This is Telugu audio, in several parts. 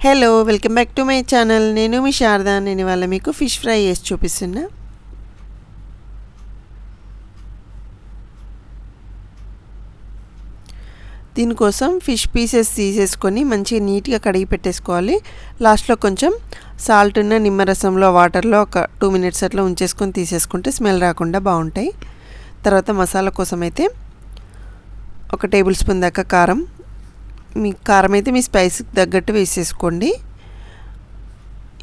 Hello welcome back to my channel. నేను మీ శారద. నేను ఇవాళ మీకు ఫిష్ ఫ్రై చేసి చూపిస్తున్నా. దీనికోసం ఫిష్ పీసెస్ తీసేసుకొని మంచిగా నీట్గా కడిగి పెట్టేసుకోవాలి. లాస్ట్లో కొంచెం సాల్ట్ ఉన్న నిమ్మరసంలో వాటర్లో ఒక 2 minutes అట్లా ఉంచేసుకొని తీసేసుకుంటే స్మెల్ రాకుండా బాగుంటాయి. తర్వాత మసాలా కోసం అయితే 1 tablespoon దాకా కారం, మీ కారం అయితే మీ స్పైస్కి తగ్గట్టు వేసేసుకోండి.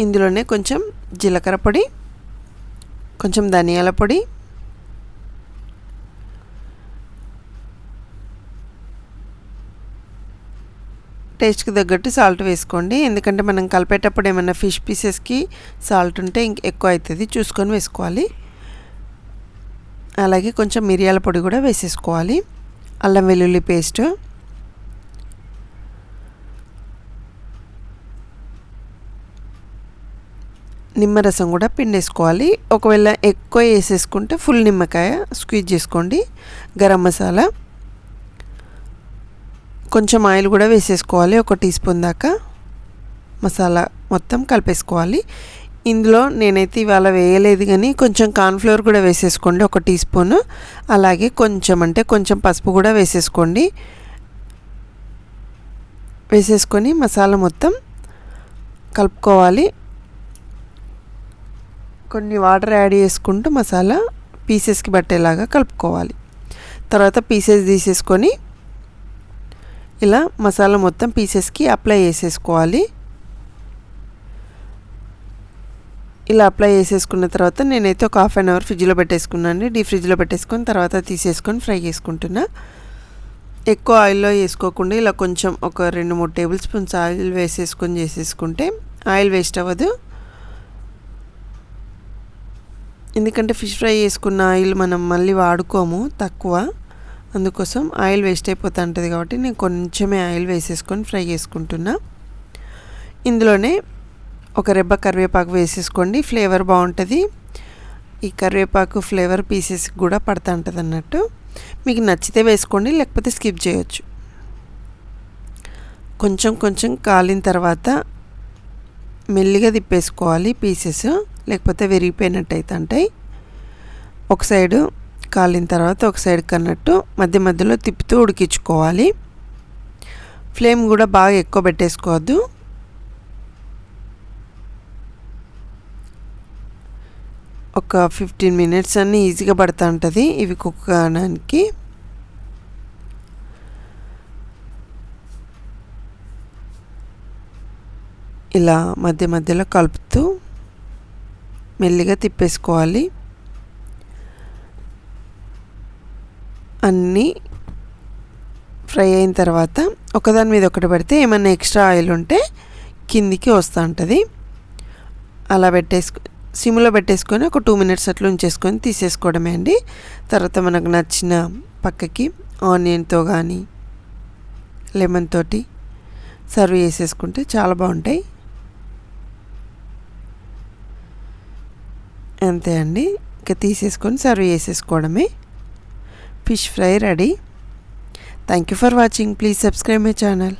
ఇందులోనే కొంచెం జీలకర్ర పొడి, కొంచెం ధనియాల పొడి, టేస్ట్కి తగ్గట్టు సాల్ట్ వేసుకోండి. ఎందుకంటే మనం కలిపేటప్పుడు ఏమైనా ఫిష్ పీసెస్కి సాల్ట్ ఉంటే ఎక్కువ అవుతుంది, చూసుకొని వేసుకోవాలి. అలాగే కొంచెం మిరియాల పొడి కూడా వేసేసుకోవాలి. అల్లం వెల్లుల్లి పేస్ట్, నిమ్మరసం కూడా పిండేసుకోవాలి. ఒకవేళ ఎక్కువ వేసేసుకుంటే ఫుల్ నిమ్మకాయ స్క్వీజ్ చేసుకోండి. గరం మసాలా, కొంచెం ఆయిల్ కూడా వేసేసుకోవాలి. 1 teaspoon దాకా మసాలా మొత్తం కలిపేసుకోవాలి. ఇందులో నేనైతే ఇవాళ వేయలేదు, కానీ కొంచెం కార్న్ఫ్లోర్ కూడా వేసేసుకోండి 1 teaspoon. అలాగే కొంచెం పసుపు కూడా వేసేసుకోండి. వేసేసుకొని మసాలా మొత్తం కలుపుకోవాలి. కొన్ని వాటర్ యాడ్ చేసుకుంటూ మసాలా పీసెస్కి పట్టేలాగా కలుపుకోవాలి. తర్వాత పీసెస్ తీసేసుకొని ఇలా మసాలా మొత్తం పీసెస్కి అప్లై చేసేసుకోవాలి. ఇలా అప్లై చేసేసుకున్న తర్వాత నేనైతే ఒక 1/2 hour ఫ్రిడ్జ్లో పెట్టేసుకున్నాను. డీప్ ఫ్రిడ్జ్లో పెట్టేసుకొని తర్వాత తీసేసుకొని ఫ్రై చేసుకుంటున్నా. ఎక్కువ ఆయిల్లో వేసుకోకుండా ఇలా కొంచెం ఒక 2-3 tablespoons ఆయిల్ వేసేసుకొని చేసేసుకుంటే ఆయిల్ వేస్ట్ అవ్వదు. ఎందుకంటే ఫిష్ ఫ్రై చేసుకున్న ఆయిల్ మనం మళ్ళీ వాడుకోము, తక్కువ, అందుకోసం ఆయిల్ వేస్ట్ అయిపోతూ ఉంటుంది. కాబట్టి నేను కొంచెమే ఆయిల్ వేసేసుకొని ఫ్రై చేసుకుంటున్నా. ఇందులోనే ఒక రెబ్బ కరివేపాకు వేసేసుకోండి, ఫ్లేవర్ బాగుంటుంది. ఈ కరివేపాకు ఫ్లేవర్ పీసెస్కి కూడా పడుతూ ఉంటుంది అన్నట్టు. మీకు నచ్చితే వేసుకోండి, లేకపోతే స్కిప్ చేయొచ్చు. కొంచెం కాలిన తర్వాత మెల్లిగా తిప్పేసుకోవాలి పీసెస్, లేకపోతే విరిగిపోయినట్టు అవుతుంటాయి. ఒక సైడు కాలిన తర్వాత ఒక సైడ్ కన్నట్టు మధ్యలో తిప్పుతూ ఉడికించుకోవాలి. ఫ్లేమ్ కూడా బాగా ఎక్కువ పెట్టేసుకోవద్దు. ఒక 15 minutes అన్నీ ఈజీగా పడుతూ ఉంటుంది ఇవి కుక్ కావడానికి. ఇలా మధ్యలో కలుపుతూ మెల్లిగా తిప్పేసుకోవాలి. అన్నీ ఫ్రై అయిన తర్వాత ఒకదాని మీద ఒకటి పెడితే ఏమన్నా ఎక్స్ట్రా ఆయిల్ ఉంటే కిందికి వస్తూ ఉంటుంది. అలా సిమ్లో పెట్టేసుకొని ఒక 2 minutes అట్లా ఉంచేసుకొని తీసేసుకోవడమే అండి. తర్వాత మనకు నచ్చిన పక్కకి ఆనియన్తో కానీ లెమన్ తోటి సర్వ్ చేసేసుకుంటే చాలా బాగుంటాయి. అంతే అండి, ఇంకా తీసేసుకొని సర్వ్ చేసేసుకోవడమే. Fish fry ready. Thank you for watching. Please subscribe my channel.